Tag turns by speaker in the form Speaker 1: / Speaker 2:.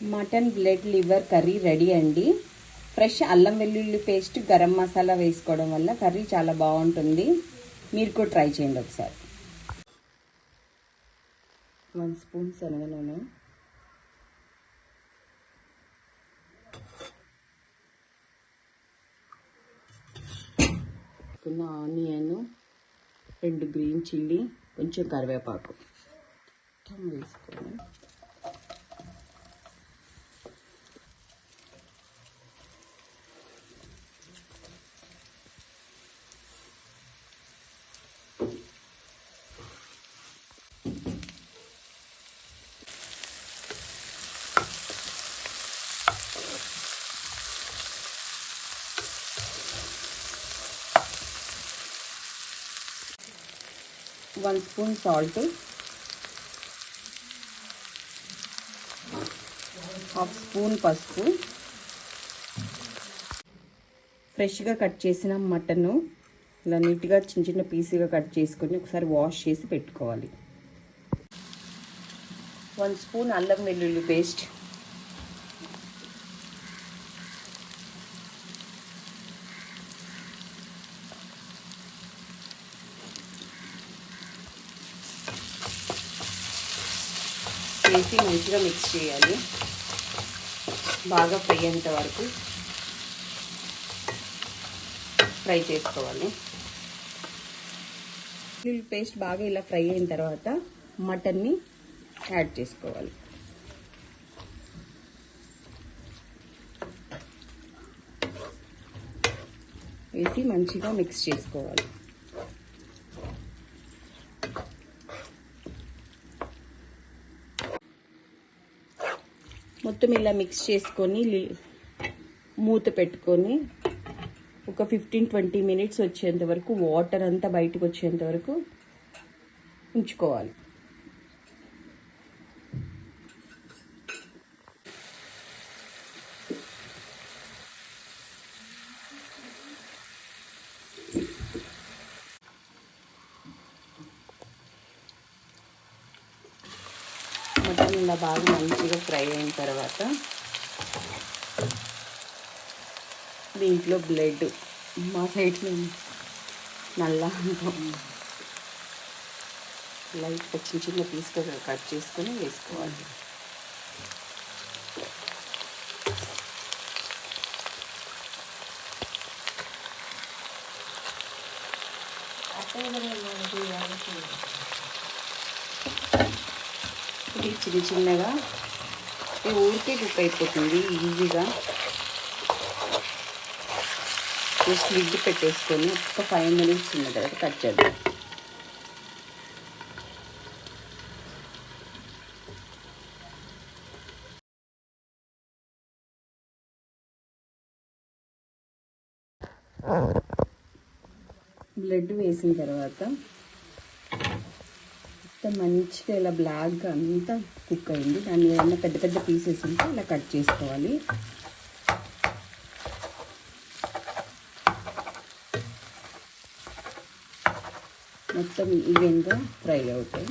Speaker 1: Mutton blood liver curry ready అండి. Fresh అల్లం వెల్లుల్లి పేస్ట్, గరం మసాలా వేసుకోవడం వల్ల కర్రీ చాలా బాగుంటుంది. మీరు కూడా ట్రై చేయండి ఒకసారి. 1 స్పూన్ శనగ నూనె, ఆనియన్, 2 గ్రీన్ చిల్లీ, కొంచెం కరివేపాకు వేసుకొని 1 స్పూన్ సాల్ట్, 1/2 స్పూన్ పసుపు, ఫ్రెష్గా కట్ చేసిన మటను ఇలా నీట్గా చిన్న చిన్న పీసుగా కట్ చేసుకొని ఒకసారి వాష్ చేసి పెట్టుకోవాలి. 1 స్పూన్ అల్లం వెల్లుల్లి పేస్ట్, వేసి మంచిగా మిక్స్ చేయాలి. బాగా ఫ్రై అయ్యేంత వరకు ఫ్రై చేసుకోవాలి. వెల్లుల్లి పేస్ట్ బాగా ఇలా ఫ్రై అయిన తర్వాత మటన్ని యాడ్ చేసుకోవాలి. వేసి మంచిగా మిక్స్ చేసుకోవాలి. మొత్తం ఇలా మిక్స్ చేసుకొని మూత పెట్టుకొని ఒక 15-20 మినిట్స్ వచ్చేంత వరకు, వాటర్ అంతా బయటకు వచ్చేంత వరకు ఉంచుకోవాలి. మటన్ ఇలా బాగా మంచిగా ఫ్రై అయిన తర్వాత దీంట్లో బ్లడ్, మా సైడ్ నల్ల లైట్గా చిన్న చిన్న పీస్గా కట్ చేసుకొని వేసుకోవాలి. ఇది చిన్న చిన్నగా ఊరికే కుక్ అయిపోతుంది ఈజీగా. జస్ట్ లిడ్ పెట్టేసుకొని ఒక 5 మినిట్స్ ఉన్న తర్వాత కట్ చేద్దాం. బ్లడ్ వేసిన తర్వాత మొత్తం మంచిగా ఇలా బ్లాక్గా అంతా కుక్ అయింది. దాన్ని ఏదైనా పెద్ద పెద్ద పీసెస్ ఉంటే ఇలా కట్ చేసుకోవాలి. మొత్తం ఈవెన్గా ఫ్రై అవుతాయి.